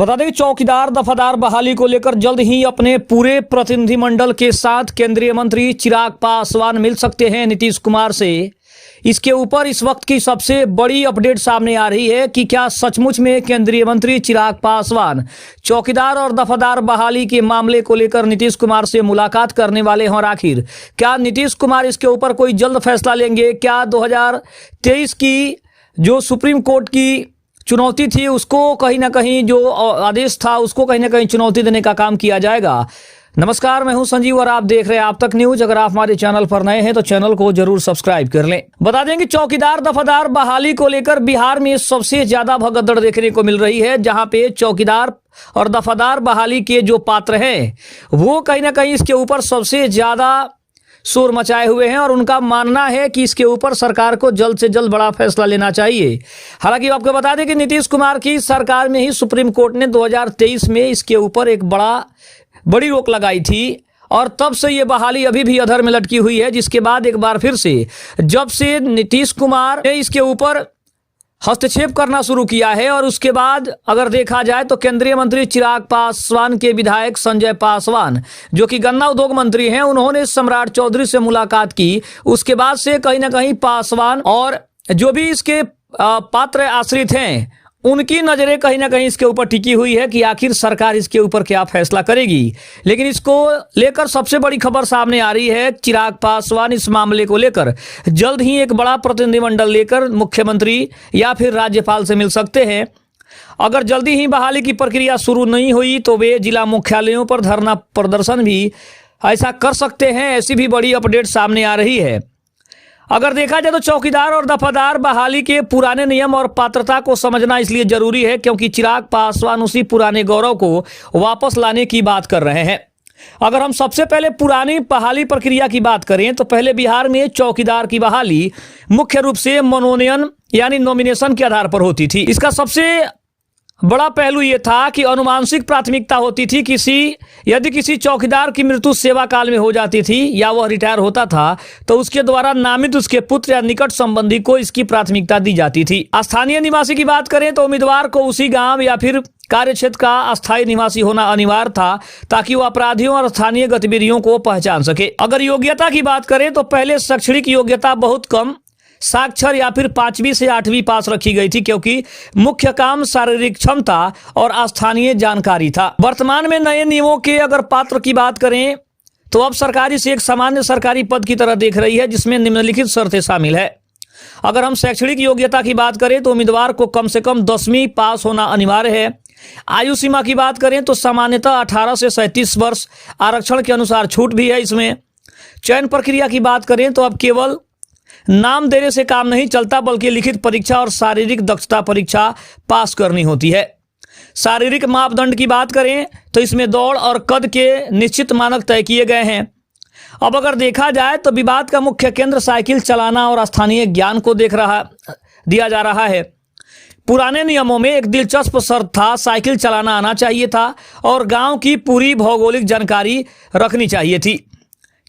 बता दें कि चौकीदार दफादार बहाली को लेकर जल्द ही अपने पूरे प्रतिनिधिमंडल के साथ केंद्रीय मंत्री चिराग पासवान मिल सकते हैं नीतीश कुमार से। इसके ऊपर इस वक्त की सबसे बड़ी अपडेट सामने आ रही है कि क्या सचमुच में केंद्रीय मंत्री चिराग पासवान चौकीदार और दफादार बहाली के मामले को लेकर नीतीश कुमार से मुलाकात करने वाले हैं। और आखिर क्या नीतीश कुमार इसके ऊपर कोई जल्द फैसला लेंगे? क्या 2023 की जो सुप्रीम कोर्ट की चुनौती थी उसको कहीं ना कहीं, जो आदेश था उसको कहीं ना कहीं चुनौती देने का काम किया जाएगा? नमस्कार, मैं हूं संजीव और आप देख रहे हैं आप तक न्यूज। अगर आप हमारे चैनल पर नए हैं तो चैनल को जरूर सब्सक्राइब कर लें। बता दें कि चौकीदार दफादार बहाली को लेकर बिहार में सबसे ज्यादा भगदड़ देखने को मिल रही है, जहां पे चौकीदार और दफादार बहाली के जो पात्र हैं वो कहीं ना कहीं इसके ऊपर सबसे ज्यादा शोर मचाए हुए हैं और उनका मानना है कि इसके ऊपर सरकार को जल्द से जल्द बड़ा फैसला लेना चाहिए। हालांकि आपको बता दें कि नीतीश कुमार की सरकार में ही सुप्रीम कोर्ट ने 2023 में इसके ऊपर एक बड़ी रोक लगाई थी और तब से ये बहाली अभी भी अधर में लटकी हुई है। जिसके बाद एक बार फिर से जब से नीतीश कुमार ने इसके ऊपर हस्तक्षेप करना शुरू किया है और उसके बाद अगर देखा जाए तो केंद्रीय मंत्री चिराग पासवान के विधायक संजय पासवान, जो कि गन्ना उद्योग मंत्री हैं, उन्होंने सम्राट चौधरी से मुलाकात की। उसके बाद से कहीं ना कहीं पासवान और जो भी इसके पात्र आश्रित हैं उनकी नजरें कहीं ना कहीं इसके ऊपर टिकी हुई है कि आखिर सरकार इसके ऊपर क्या फैसला करेगी। लेकिन इसको लेकर सबसे बड़ी खबर सामने आ रही है, चिराग पासवान इस मामले को लेकर जल्द ही एक बड़ा प्रतिनिधिमंडल लेकर मुख्यमंत्री या फिर राज्यपाल से मिल सकते हैं। अगर जल्दी ही बहाली की प्रक्रिया शुरू नहीं हुई तो वे जिला मुख्यालयों पर धरना प्रदर्शन भी ऐसा कर सकते हैं। ऐसी भी बड़ी अपडेट सामने आ रही है। अगर देखा जाए तो चौकीदार और दफादार बहाली के पुराने नियम और पात्रता को समझना इसलिए जरूरी है क्योंकि चिराग पासवान उसी पुराने गौरव को वापस लाने की बात कर रहे हैं। अगर हम सबसे पहले पुरानी बहाली प्रक्रिया की बात करें तो पहले बिहार में चौकीदार की बहाली मुख्य रूप से मनोनयन यानी नॉमिनेशन के आधार पर होती थी। इसका सबसे बड़ा पहलू यह था कि अनुमानसिक प्राथमिकता होती थी। यदि किसी चौकीदार की मृत्यु सेवा काल में हो जाती थी या वह रिटायर होता था तो उसके द्वारा नामित उसके पुत्र या निकट संबंधी को इसकी प्राथमिकता दी जाती थी। स्थानीय निवासी की बात करें तो उम्मीदवार को उसी गांव या फिर कार्यक्षेत्र का अस्थायी निवासी होना अनिवार्य था ताकि वह अपराधियों और स्थानीय गतिविधियों को पहचान सके। अगर योग्यता की बात करें तो पहले शैक्षणिक योग्यता बहुत कम, साक्षर या फिर 5वीं से 8वीं पास रखी गई थी क्योंकि मुख्य काम शारीरिक क्षमता और स्थानीय जानकारी था। वर्तमान में नए नियमों के अगर पात्र की बात करें तो अब सरकारी से एक सामान्य सरकारी पद की तरह देख रही है जिसमें निम्नलिखित शर्तें शामिल है। अगर हम शैक्षणिक योग्यता की बात करें तो उम्मीदवार को कम से कम 10वीं पास होना अनिवार्य है। आयु सीमा की बात करें तो सामान्यतः 18 से 37 वर्ष, आरक्षण के अनुसार छूट भी है इसमें। चयन प्रक्रिया की बात करें तो अब केवल नाम देने से काम नहीं चलता बल्कि लिखित परीक्षा और शारीरिक दक्षता परीक्षा पास करनी होती है। शारीरिक मापदंड की बात करें तो इसमें दौड़ और कद के निश्चित मानक तय किए गए हैं। अब अगर देखा जाए तो विवाद का मुख्य केंद्र साइकिल चलाना और स्थानीय ज्ञान को दिया जा रहा है। पुराने नियमों में एक दिलचस्प शर्त था, साइकिल चलाना आना चाहिए था और गांव की पूरी भौगोलिक जानकारी रखनी चाहिए थी।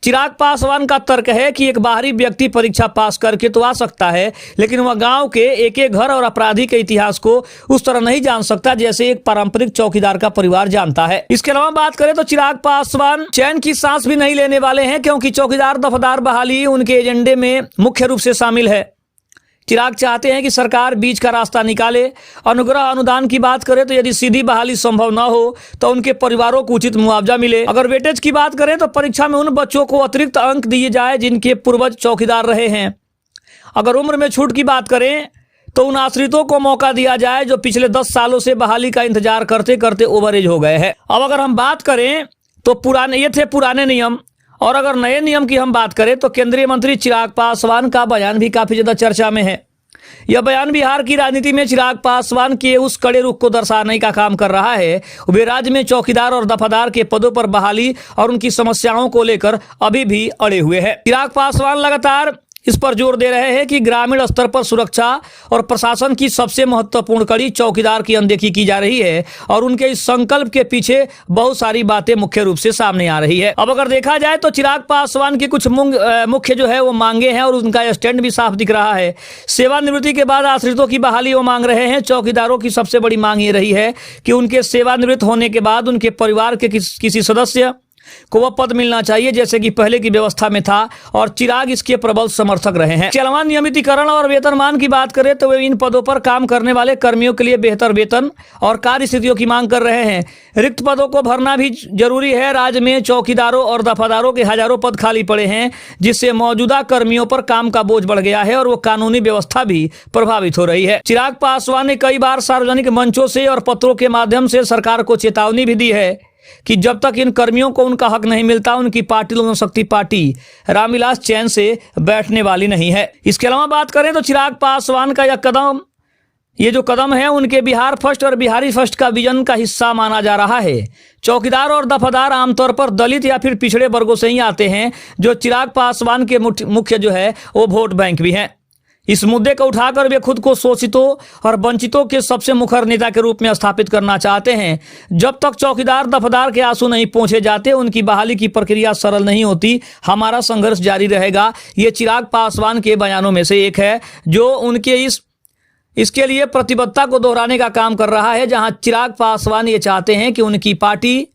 चिराग पासवान का तर्क है कि एक बाहरी व्यक्ति परीक्षा पास करके तो आ सकता है लेकिन वह गांव के एक एक घर और अपराधी के इतिहास को उस तरह नहीं जान सकता जैसे एक पारंपरिक चौकीदार का परिवार जानता है। इसके अलावा बात करें तो चिराग पासवान चैन की सांस भी नहीं लेने वाले हैं क्योंकि चौकीदार दफादार बहाली उनके एजेंडे में मुख्य रूप से शामिल है। चिराग चाहते हैं कि सरकार बीच का रास्ता निकाले। अनुग्रह अनुदान की बात करें तो यदि सीधी बहाली संभव न हो तो उनके परिवारों को उचित मुआवजा मिले। अगर वेटेज की बात करें तो परीक्षा में उन बच्चों को अतिरिक्त अंक दिए जाए जिनके पूर्वज चौकीदार रहे हैं। अगर उम्र में छूट की बात करें तो उन आश्रितों को मौका दिया जाए जो पिछले 10 सालों से बहाली का इंतजार करते करते ओवरेज हो गए हैं। अब अगर हम बात करें तो ये थे पुराने नियम और अगर नए नियम की हम बात करें तो केंद्रीय मंत्री चिराग पासवान का बयान भी काफी ज्यादा चर्चा में है। यह बयान बिहार की राजनीति में चिराग पासवान के उस कड़े रुख को दर्शाने का काम कर रहा है। वे राज्य में चौकीदार और दफादार के पदों पर बहाली और उनकी समस्याओं को लेकर अभी भी अड़े हुए हैं। चिराग पासवान लगातार इस पर जोर दे रहे हैं कि ग्रामीण स्तर पर सुरक्षा और प्रशासन की सबसे महत्वपूर्ण कड़ी चौकीदार की अनदेखी की जा रही है और उनके इस संकल्प के पीछे बहुत सारी बातें मुख्य रूप से सामने आ रही है। अब अगर देखा जाए तो चिराग पासवान की कुछ मुख्य जो है वो मांगे हैं और उनका स्टैंड भी साफ दिख रहा है। सेवानिवृत्ति के बाद आश्रितों की बहाली वो मांग रहे हैं। चौकीदारों की सबसे बड़ी मांग ये रही है कि उनके सेवानिवृत्त होने के बाद उनके परिवार के किसी सदस्य को वह पद मिलना चाहिए जैसे कि पहले की व्यवस्था में था और चिराग इसके प्रबल समर्थक रहे हैं। चलमान नियमितीकरण और वेतनमान की बात करें तो वे इन पदों पर काम करने वाले कर्मियों के लिए बेहतर वेतन और कार्य स्थितियों की मांग कर रहे हैं। रिक्त पदों को भरना भी जरूरी है। राज्य में चौकीदारों और दफादारों के हजारों पद खाली पड़े हैं जिससे मौजूदा कर्मियों पर काम का बोझ बढ़ गया है और वो कानूनी व्यवस्था भी प्रभावित हो रही है। चिराग पासवान ने कई बार सार्वजनिक मंचों से और पत्रों के माध्यम से सरकार को चेतावनी भी दी है कि जब तक इन कर्मियों को उनका हक नहीं मिलता उनकी पार्टी लोक जनशक्ति पार्टी रामविलास चैन से बैठने वाली नहीं है। इसके अलावा बात करें तो चिराग पासवान का ये जो कदम है उनके बिहार फर्स्ट और बिहारी फर्स्ट का विजन का हिस्सा माना जा रहा है। चौकीदार और दफादार आमतौर पर दलित या फिर पिछड़े वर्गों से ही आते हैं जो चिराग पासवान के मुख्य जो है वो वोट बैंक भी हैं। इस मुद्दे को उठाकर वे खुद को शोषितों और वंचितों के सबसे मुखर नेता के रूप में स्थापित करना चाहते हैं। जब तक चौकीदार दफादार के आंसू नहीं पहुंचे जाते उनकी बहाली की प्रक्रिया सरल नहीं होती। हमारा संघर्ष जारी रहेगा। ये चिराग पासवान के बयानों में से एक है जो उनके इसके लिए प्रतिबद्धता को दोहराने का काम कर रहा है। जहां चिराग पासवान ये चाहते हैं कि उनकी पार्टी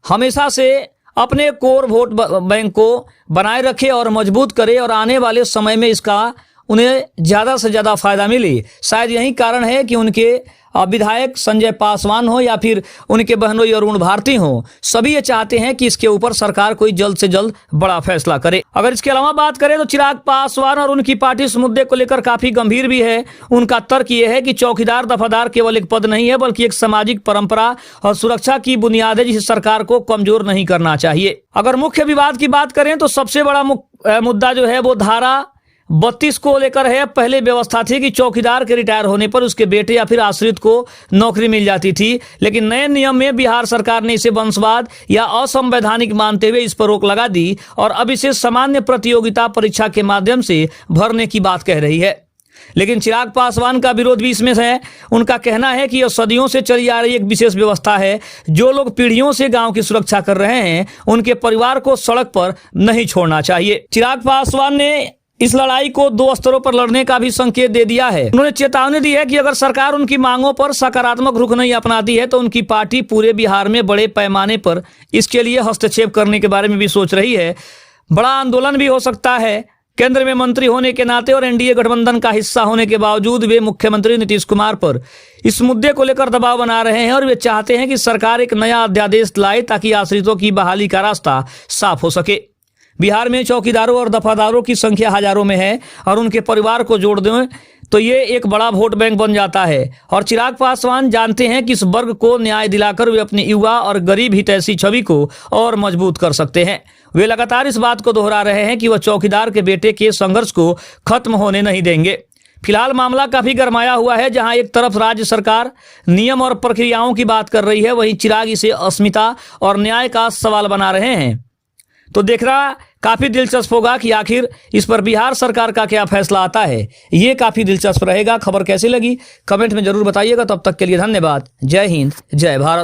हमेशा से अपने कोर वोट बैंक को बनाए रखे और मजबूत करे और आने वाले समय में इसका उन्हें ज़्यादा से ज़्यादा फायदा मिले। शायद यही कारण है कि उनके विधायक संजय पासवान हो या फिर उनके बहनोई अरुण भारती हो, सभी ये चाहते हैं कि इसके ऊपर सरकार कोई जल्द से जल्द बड़ा फैसला करे। अगर इसके अलावा बात करें तो चिराग पासवान और उनकी पार्टी इस मुद्दे को लेकर काफी गंभीर भी है। उनका तर्क ये है कि चौकीदार दफादार केवल एक पद नहीं है बल्कि एक सामाजिक परंपरा और सुरक्षा की बुनियाद है जिसे सरकार को कमजोर नहीं करना चाहिए। अगर मुख्य विवाद की बात करें तो सबसे बड़ा मुद्दा जो है वो धारा 32 को लेकर है। पहले व्यवस्था थी कि चौकीदार के रिटायर होने पर उसके बेटे या फिर आश्रित को नौकरी मिल जाती थी, लेकिन नए नियम में बिहार सरकार ने इसे वंशवाद या असंवैधानिक मानते हुए इस पर रोक लगा दी और अब इसे सामान्य प्रतियोगिता परीक्षा के माध्यम से भरने की बात कह रही है। लेकिन चिराग पासवान का विरोध भी इसमें है। उनका कहना है कि यह सदियों से चली आ रही एक विशेष व्यवस्था है। जो लोग पीढ़ियों से गांव की सुरक्षा कर रहे हैं उनके परिवार को सड़क पर नहीं छोड़ना चाहिए। चिराग पासवान ने इस लड़ाई को 2 स्तरों पर लड़ने का भी संकेत दे दिया है। उन्होंने चेतावनी दी है कि अगर सरकार उनकी मांगों पर सकारात्मक रुख नहीं अपनाती है तो उनकी पार्टी पूरे बिहार में बड़े पैमाने पर इसके लिए हस्तक्षेप करने के बारे में भी सोच रही है। बड़ा आंदोलन भी हो सकता है। केंद्र में मंत्री होने के नाते और एनडीए गठबंधन का हिस्सा होने के बावजूद वे मुख्यमंत्री नीतीश कुमार पर इस मुद्दे को लेकर दबाव बना रहे हैं और वे चाहते हैं कि सरकार एक नया अध्यादेश लाए ताकि आश्रितों की बहाली का रास्ता साफ हो सके। बिहार में चौकीदारों और दफादारों की संख्या हजारों में है और उनके परिवार को जोड़ दें तो ये एक बड़ा वोट बैंक बन जाता है और चिराग पासवान जानते हैं कि इस वर्ग को न्याय दिलाकर वे अपनी युवा और गरीब हितैषी छवि को और मजबूत कर सकते हैं। वे लगातार इस बात को दोहरा रहे हैं कि वह चौकीदार के बेटे के संघर्ष को खत्म होने नहीं देंगे। फिलहाल मामला काफी गरमाया हुआ है। जहां एक तरफ राज्य सरकार नियम और प्रक्रियाओं की बात कर रही है वहीं चिराग इसे अस्मिता और न्याय का सवाल बना रहे हैं। तो देखना काफी दिलचस्प होगा कि आखिर इस पर बिहार सरकार का क्या फैसला आता है। ये काफी दिलचस्प रहेगा। खबर कैसी लगी कमेंट में जरूर बताइएगा। तब तक के लिए धन्यवाद। जय हिंद, जय भारत।